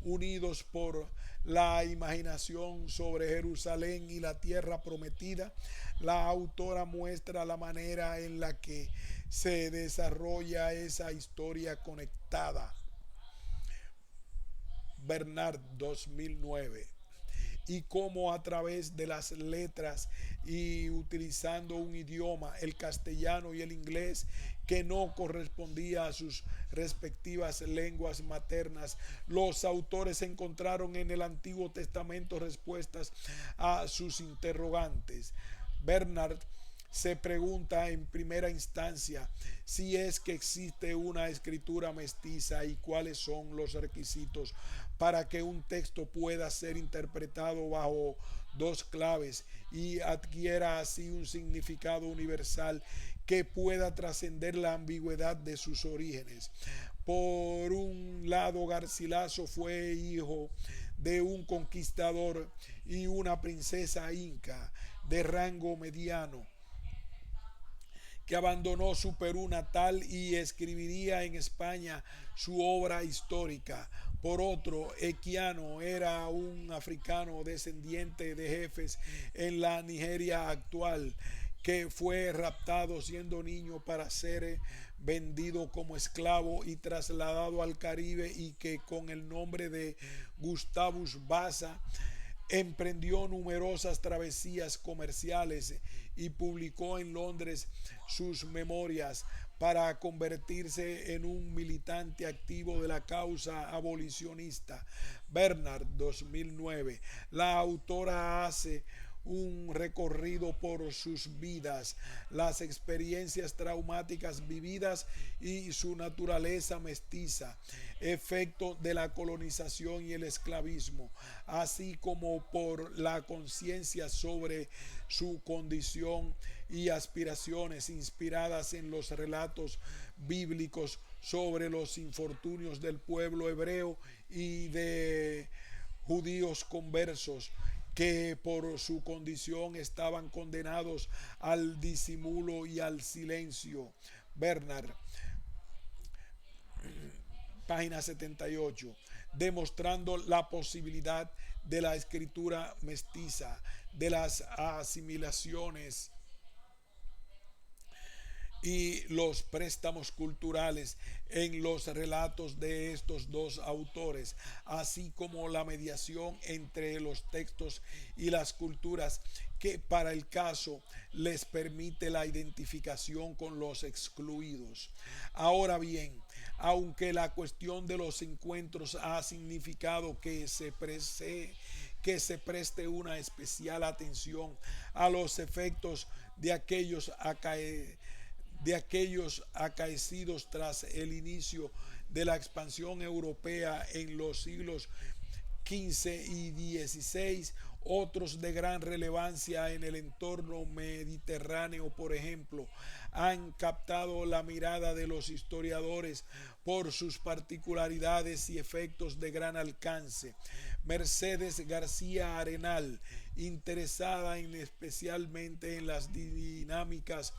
unidos por la imaginación sobre Jerusalén y la tierra prometida, la autora muestra la manera en la que se desarrolla esa historia conectada. Bernard 2009. Y cómo a través de las letras y utilizando un idioma, el castellano y el inglés, que no correspondía a sus respectivas lenguas maternas, los autores encontraron en el Antiguo Testamento respuestas a sus interrogantes. Bernard se pregunta en primera instancia si es que existe una escritura mestiza y cuáles son los requisitos para que un texto pueda ser interpretado bajo dos claves y adquiera así un significado universal que pueda trascender la ambigüedad de sus orígenes. Por un lado, Garcilaso fue hijo de un conquistador y una princesa inca de rango mediano, que abandonó su Perú natal y escribiría en España su obra histórica. Por otro, Equiano era un africano descendiente de jefes en la Nigeria actual, que fue raptado siendo niño para ser vendido como esclavo y trasladado al Caribe, y que con el nombre de Gustavus Vasa emprendió numerosas travesías comerciales y publicó en Londres sus memorias para convertirse en un militante activo de la causa abolicionista. Bernard, 2009. La autora hace un recorrido por sus vidas, las experiencias traumáticas vividas y su naturaleza mestiza, efecto de la colonización y el esclavismo, así como por la conciencia sobre su condición y aspiraciones inspiradas en los relatos bíblicos sobre los infortunios del pueblo hebreo y de judíos conversos que por su condición estaban condenados al disimulo y al silencio. Bernard, página 78, demostrando la posibilidad de la escritura mestiza, de las asimilaciones y los préstamos culturales en los relatos de estos dos autores, así como la mediación entre los textos y las culturas que para el caso les permite la identificación con los excluidos. Ahora bien, aunque la cuestión de los encuentros ha significado que se preste una especial atención a los efectos de aquellos acaecidos tras el inicio de la expansión europea en los siglos XV y XVI, otros de gran relevancia en el entorno mediterráneo, por ejemplo, han captado la mirada de los historiadores por sus particularidades y efectos de gran alcance. Mercedes García Arenal, interesada especialmente en las dinámicas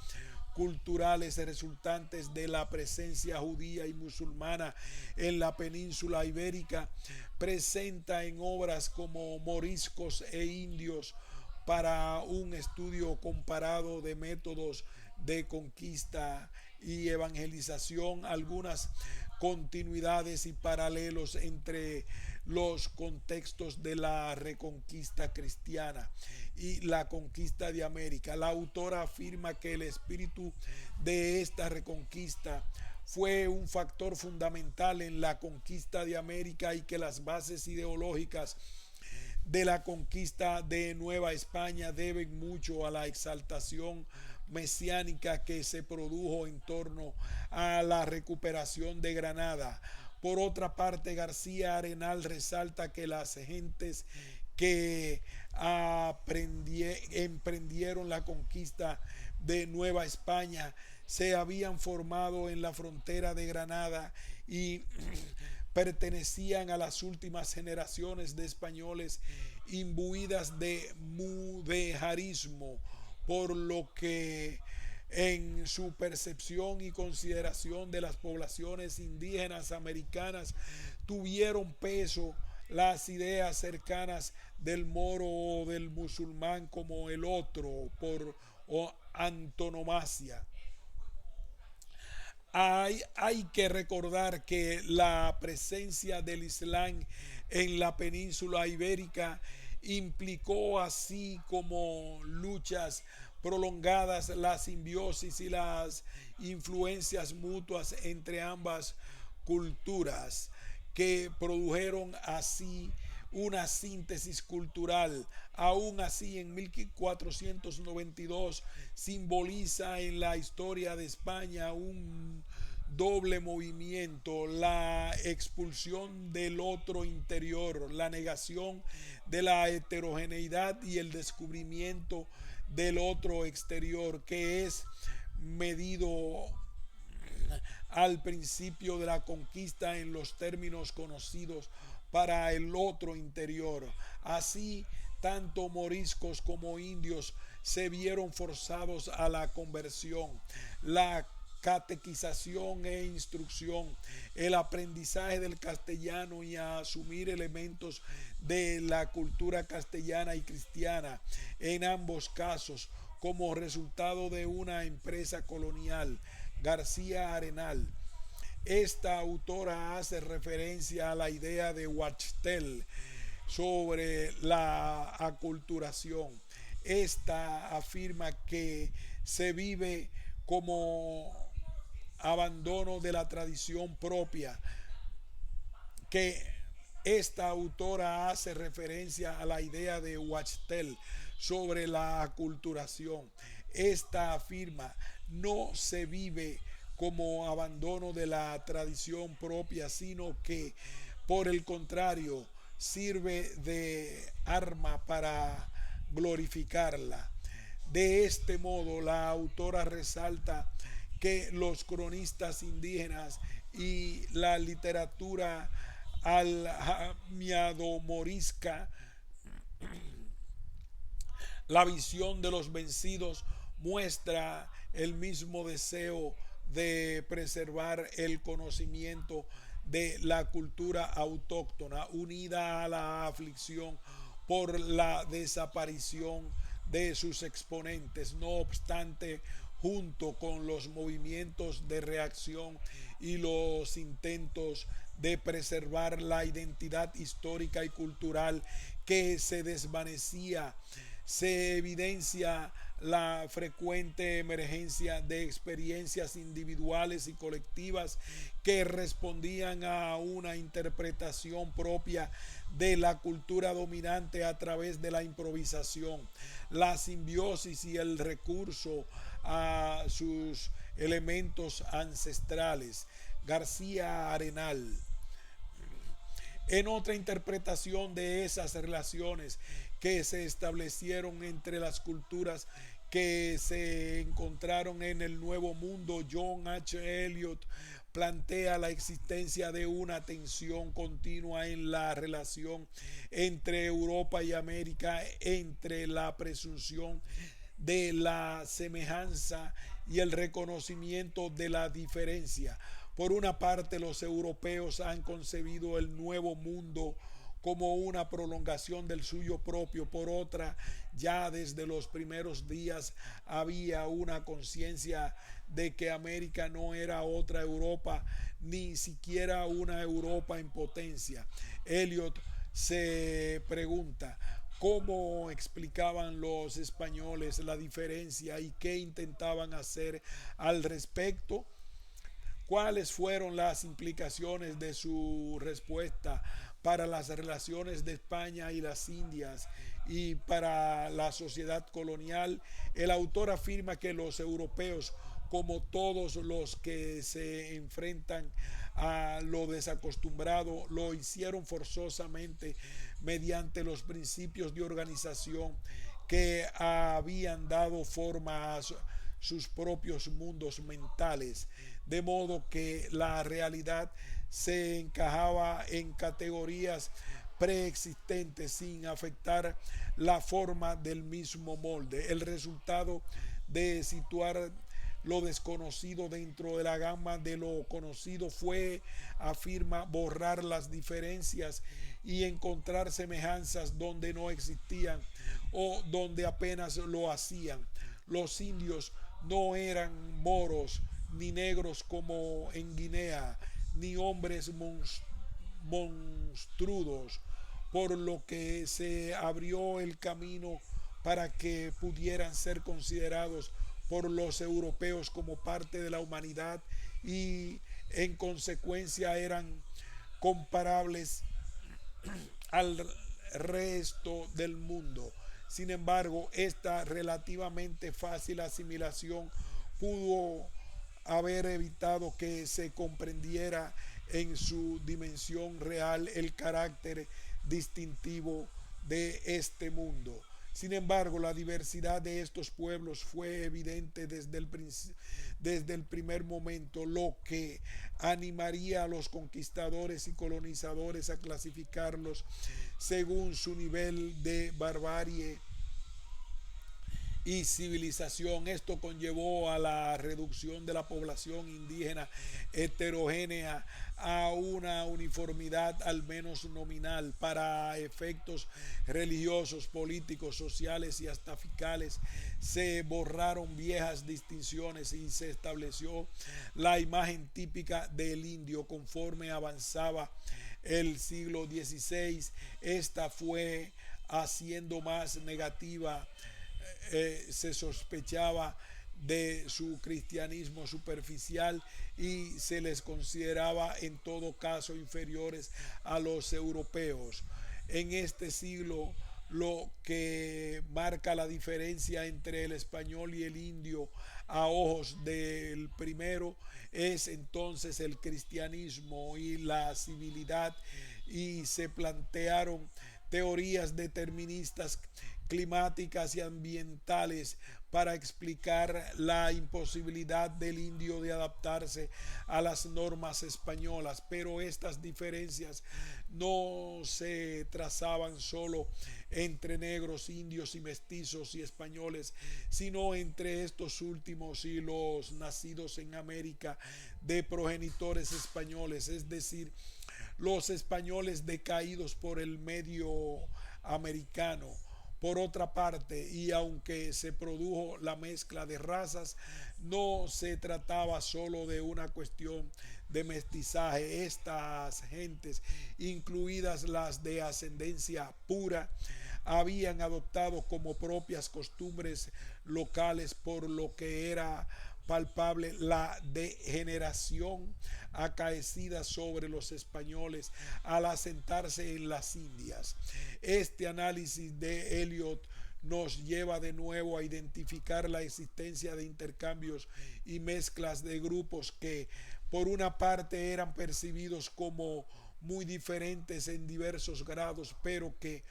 culturales resultantes de la presencia judía y musulmana en la península ibérica, presenta en obras como Moriscos e Indios para un estudio comparado de métodos de conquista y evangelización algunas continuidades y paralelos entre los contextos de la reconquista cristiana y la conquista de América. La autora afirma que el espíritu de esta reconquista fue un factor fundamental en la conquista de América y que las bases ideológicas de la conquista de Nueva España deben mucho a la exaltación mesiánica que se produjo en torno a la recuperación de Granada. Por otra parte, García Arenal resalta que las gentes que emprendieron la conquista de Nueva España se habían formado en la frontera de Granada y pertenecían a las últimas generaciones de españoles imbuidas de mudejarismo, por lo que en su percepción y consideración de las poblaciones indígenas americanas tuvieron peso las ideas cercanas del moro o del musulmán como el otro por antonomasia. Hay que recordar que la presencia del Islam en la península ibérica implicó, así como luchas prolongadas, la simbiosis y las influencias mutuas entre ambas culturas, que produjeron así una síntesis cultural. Aún así, en 1492 simboliza en la historia de España un doble movimiento: la expulsión del otro interior, la negación de la heterogeneidad y el descubrimiento del otro exterior, que es medido al principio de la conquista en los términos conocidos para el otro interior. Así, tanto moriscos como indios se vieron forzados a la conversión, la catequización e instrucción, el aprendizaje del castellano y a asumir elementos de la cultura castellana y cristiana, en ambos casos como resultado de una empresa colonial. García Arenal. Esta autora hace referencia a la idea de Wachtel sobre la aculturación. Esta afirma que se vive como abandono de la tradición propia, que esta autora hace referencia a la idea de Wachtel sobre la aculturación. Esta afirma: no se vive como abandono de la tradición propia, sino que, por el contrario, sirve de arma para glorificarla. De este modo, la autora resalta que los cronistas indígenas y la literatura almiadomorisca, la visión de los vencidos, muestra el mismo deseo de preservar el conocimiento de la cultura autóctona, unida a la aflicción por la desaparición de sus exponentes. No obstante, junto con los movimientos de reacción y los intentos de preservar la identidad histórica y cultural que se desvanecía, se evidencia la frecuente emergencia de experiencias individuales y colectivas que respondían a una interpretación propia de la cultura dominante a través de la improvisación, la simbiosis y el recurso a sus elementos ancestrales. García Arenal. En otra interpretación de esas relaciones que se establecieron entre las culturas que se encontraron en el Nuevo Mundo, John H. Eliot plantea la existencia de una tensión continua en la relación entre Europa y América, entre la presunción de la semejanza y el reconocimiento de la diferencia. Por una parte, los europeos han concebido el Nuevo Mundo como una prolongación del suyo propio. Por otra, ya desde los primeros días había una conciencia de que América no era otra Europa, ni siquiera una Europa en potencia. Eliot se pregunta: ¿cómo explicaban los españoles la diferencia y qué intentaban hacer al respecto? ¿Cuáles fueron las implicaciones de su respuesta para las relaciones de España y las Indias y para la sociedad colonial? El autor afirma que los europeos, como todos los que se enfrentan a lo desacostumbrado, lo hicieron forzosamente mediante los principios de organización que habían dado forma a sus propios mundos mentales, de modo que la realidad se encajaba en categorías preexistentes sin afectar la forma del mismo molde. El resultado de situar lo desconocido dentro de la gama de lo conocido fue, afirma, borrar las diferencias y encontrar semejanzas donde no existían o donde apenas lo hacían. Los indios no eran moros ni negros como en Guinea, ni hombres monstruosos, por lo que se abrió el camino para que pudieran ser considerados por los europeos como parte de la humanidad y en consecuencia eran comparables al resto del mundo. Sin embargo, esta relativamente fácil asimilación pudo haber evitado que se comprendiera en su dimensión real el carácter distintivo de este mundo. Sin embargo, la diversidad de estos pueblos fue evidente desde el primer momento, lo que animaría a los conquistadores y colonizadores a clasificarlos según su nivel de barbarie y civilización. Esto conllevó a la reducción de la población indígena heterogénea a una uniformidad al menos nominal. Para efectos religiosos, políticos, sociales y hasta fiscales se borraron viejas distinciones y se estableció la imagen típica del indio. Conforme avanzaba el siglo XVI, esta fue haciendo más negativa. Se sospechaba de su cristianismo superficial y se les consideraba en todo caso inferiores a los europeos. En este siglo, lo que marca la diferencia entre el español y el indio a ojos del primero es entonces el cristianismo y la civilidad, y se plantearon teorías deterministas climáticas y ambientales para explicar la imposibilidad del indio de adaptarse a las normas españolas. Pero estas diferencias no se trazaban solo entre negros, indios y mestizos y españoles, sino entre estos últimos y los nacidos en América de progenitores españoles, es decir, los españoles decaídos por el medio americano. Por otra parte, y aunque se produjo la mezcla de razas, no se trataba solo de una cuestión de mestizaje. Estas gentes, incluidas las de ascendencia pura, habían adoptado como propias costumbres locales, por lo que era palpable la degeneración acaecida sobre los españoles al asentarse en las Indias. Este análisis de Eliot nos lleva de nuevo a identificar la existencia de intercambios y mezclas de grupos que por una parte eran percibidos como muy diferentes en diversos grados, pero que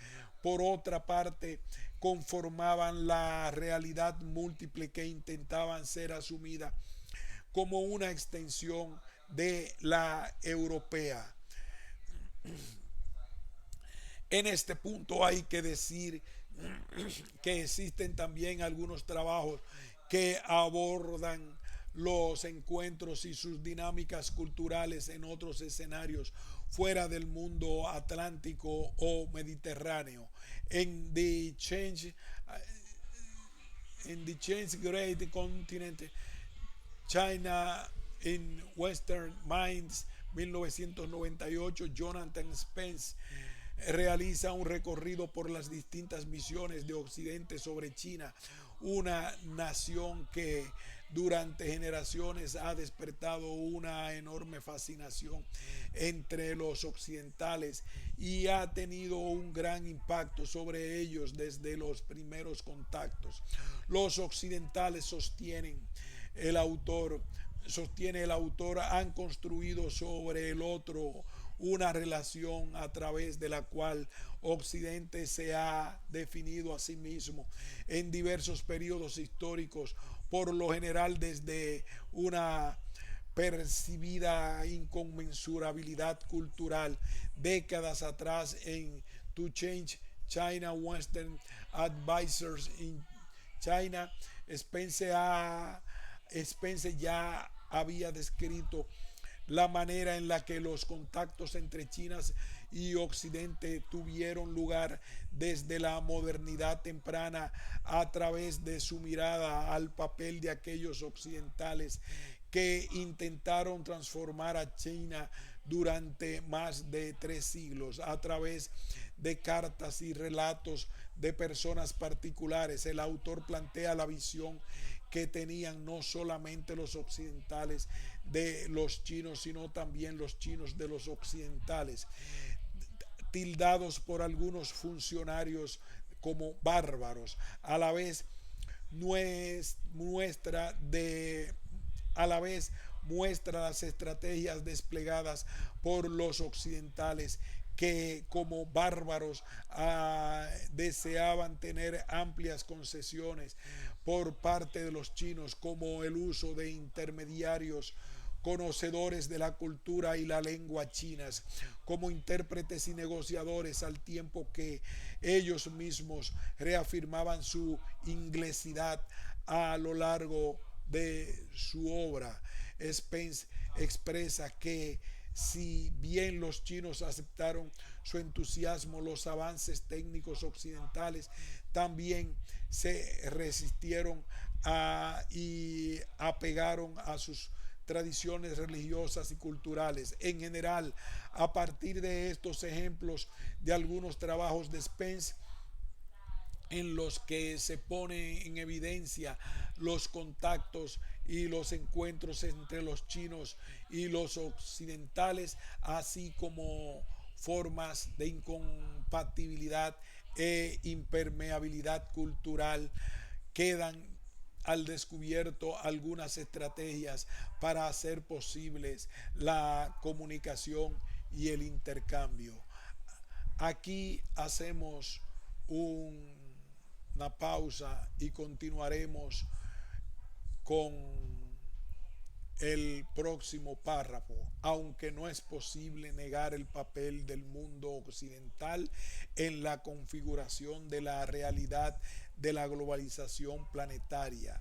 por otra parte conformaban la realidad múltiple que intentaban ser asumida como una extensión de la europea. En este punto hay que decir que existen también algunos trabajos que abordan los encuentros y sus dinámicas culturales en otros escenarios fuera del mundo atlántico o mediterráneo. En The Change, in the Change Great Continent, China in Western Minds, 1998, Jonathan Spence realiza un recorrido por las distintas visiones de Occidente sobre China, una nación que durante generaciones ha despertado una enorme fascinación entre los occidentales y ha tenido un gran impacto sobre ellos desde los primeros contactos. Los occidentales, sostiene el autor, han construido sobre el otro una relación a través de la cual Occidente se ha definido a sí mismo en diversos periodos históricos, por lo general desde una percibida inconmensurabilidad cultural. Décadas atrás, en To Change China Western Advisors in China, Spence ya había descrito la manera en la que los contactos entre China y Occidente tuvieron lugar desde la modernidad temprana, a través de su mirada al papel de aquellos occidentales que intentaron transformar a China durante más de 3 siglos, a través de cartas y relatos de personas particulares. El autor plantea la visión que tenían no solamente los occidentales de los chinos, sino también los chinos de los occidentales, tildados por algunos funcionarios como bárbaros. A la vez muestra las estrategias desplegadas por los occidentales, que como bárbaros deseaban tener amplias concesiones por parte de los chinos, como el uso de intermediarios conocedores de la cultura y la lengua chinas, como intérpretes y negociadores, al tiempo que ellos mismos reafirmaban su inglesidad a lo largo de su obra. Spence expresa que si bien los chinos aceptaron su entusiasmo los avances técnicos occidentales, también se resistieron y apegaron a sus tradiciones religiosas y culturales. En general, a partir de estos ejemplos de algunos trabajos de Spence, en los que se pone en evidencia los contactos y los encuentros entre los chinos y los occidentales, así como formas de incompatibilidad e impermeabilidad cultural. Quedan al descubierto algunas estrategias para hacer posibles la comunicación y el intercambio. Aquí hacemos una pausa y continuaremos con el próximo párrafo. Aunque no es posible negar el papel del mundo occidental en la configuración de la realidad de la globalización planetaria,